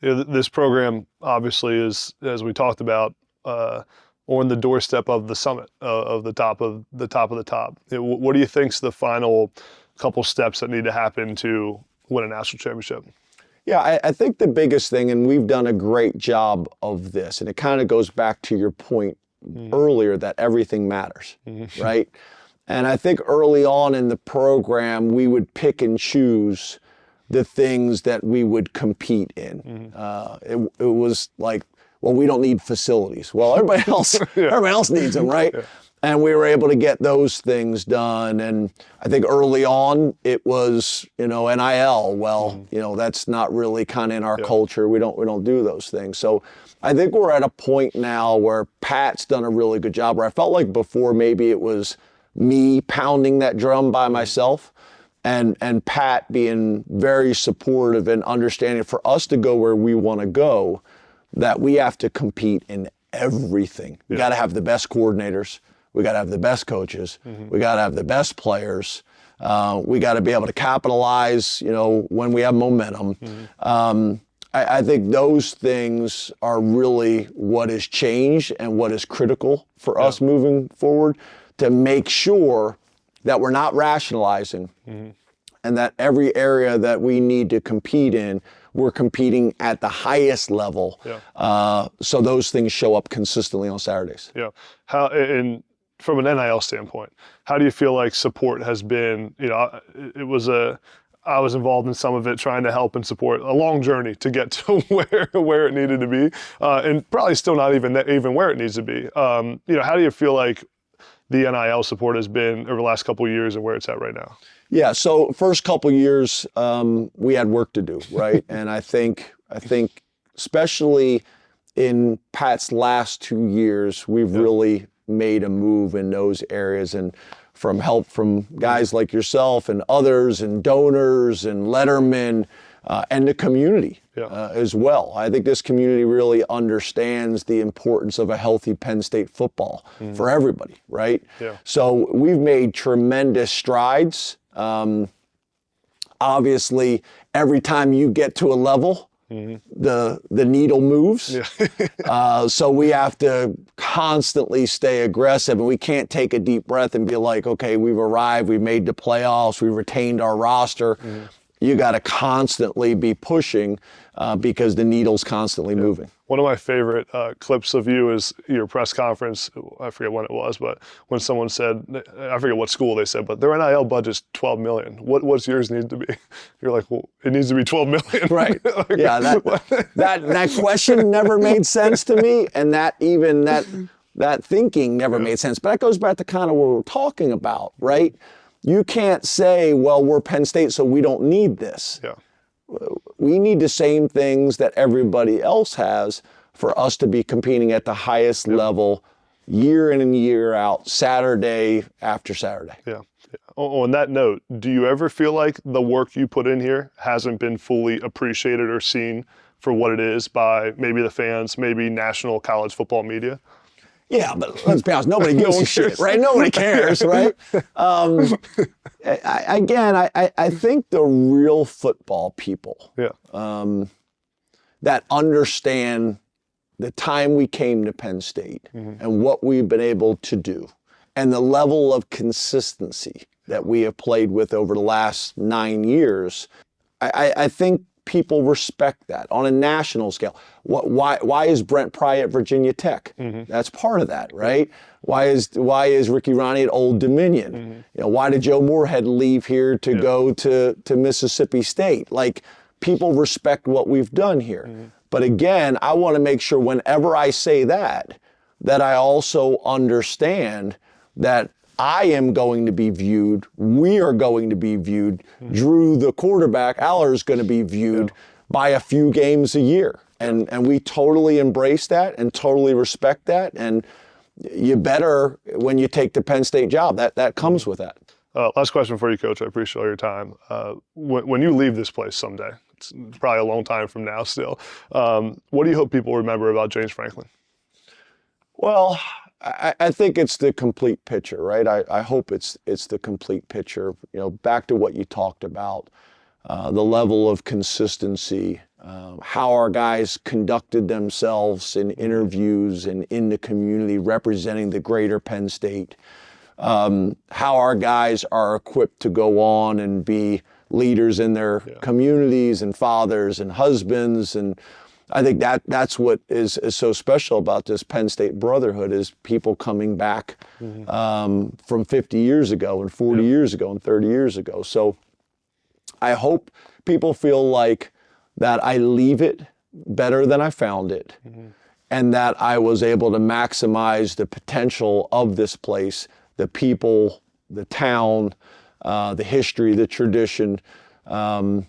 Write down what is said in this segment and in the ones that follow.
This program obviously is, as we talked about, on the doorstep of the summit, of the top of the top of the top. What do you think's the final couple steps that need to happen to win a national championship? Yeah, I think the biggest thing, and we've done a great job of this, and it kind of goes back to your point earlier that everything matters, right? And I think early on in the program, we would pick and choose the things that we would compete in. It was like, well, we don't need facilities. Well, everybody else needs them, right? Yeah. And we were able to get those things done. And I think early on it was, NIL. Well, that's not really kind of in our culture. We don't do those things. So I think we're at a point now where Pat's done a really good job, where I felt like before maybe it was me pounding that drum by myself, and Pat being very supportive and understanding for us to go where we want to go, that we have to compete in everything. We got to have the best coordinators. We got to have the best coaches. We got to have the best players. We got to be able to capitalize, when we have momentum. I think those things are really what has changed and what is critical for us moving forward, to make sure that we're not rationalizing and that every area that we need to compete in, we're competing at the highest level. So those things show up consistently on Saturdays. Yeah. And from an NIL standpoint, how do you feel like support has been? I was involved in some of it, trying to help and support a long journey to get to where it needed to be, and probably still not even where it needs to be. How do you feel like the NIL support has been over the last couple of years and where it's at right now? Yeah, so first couple of years, we had work to do, right? And I think especially in Pat's last 2 years, we've really made a move in those areas, and from help from guys like yourself and others and donors and lettermen and the community as well. I think this community really understands the importance of a healthy Penn State football for everybody, right? Yeah. So we've made tremendous strides. Obviously, every time you get to a level, the needle moves. So we have to constantly stay aggressive, and we can't take a deep breath and be like, okay, we've arrived, we've made the playoffs, we've retained our roster. You got to constantly be pushing because the needle's constantly moving. One of my favorite clips of you is your press conference. I forget when it was, but when someone said, I forget what school they said, but their NIL budget's $12 million. What's yours need to be? You're like, well, it needs to be $12 million. Right. Yeah. That question never made sense to me, and that thinking never made sense. But that goes back to kind of what we're talking about, right? You can't say, well, we're Penn State, so we don't need this. Yeah. We need the same things that everybody else has for us to be competing at the highest level year in and year out, Saturday after Saturday. Yeah. On that note, do you ever feel like the work you put in here hasn't been fully appreciated or seen for what it is by maybe the fans, maybe national college football media? Yeah, but let's be honest, nobody gives a shit, right? Nobody cares, right? I think the real football people that understand the time we came to Penn State and what we've been able to do and the level of consistency that we have played with over the last 9 years, I think people respect that on a national scale. Why is Brent Pry at Virginia Tech? That's part of that, right? Why is Ricky Ronnie at Old Dominion? Why did Joe Moorhead leave here to go to Mississippi State? Like, people respect what we've done here. But again, I want to make sure whenever I say that I also understand that I am going to be viewed, we are going to be viewed, Drew, the quarterback, Aller is going to be viewed by a few games a year. And we totally embrace that and totally respect that. And you better, when you take the Penn State job, that comes with that. Last question for you, Coach. I appreciate all your time. When you leave this place someday, it's probably a long time from now still, what do you hope people remember about James Franklin? Well, I think it's the complete picture, right? I hope it's the complete picture. Back to what you talked about, the level of consistency, how our guys conducted themselves in interviews and in the community representing the greater Penn State, how our guys are equipped to go on and be leaders in their communities and fathers and husbands. And I think that's what is so special about this Penn State brotherhood is people coming back from 50 years ago and 40 years ago and 30 years ago. So I hope people feel like that I leave it better than I found it, and that I was able to maximize the potential of this place, the people, the town, the history, the tradition, and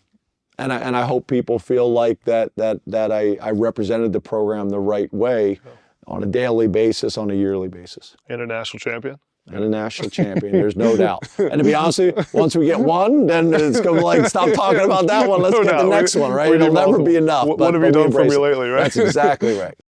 I hope people feel like that I represented the program the right way on a daily basis, on a yearly basis. And a national champion. And a national champion, there's no doubt. And to be honest with you, once we get one, then it's going to like, stop talking about that one. Let's get the next one, right? It'll never be enough. What have you done for me lately, right? That's exactly right.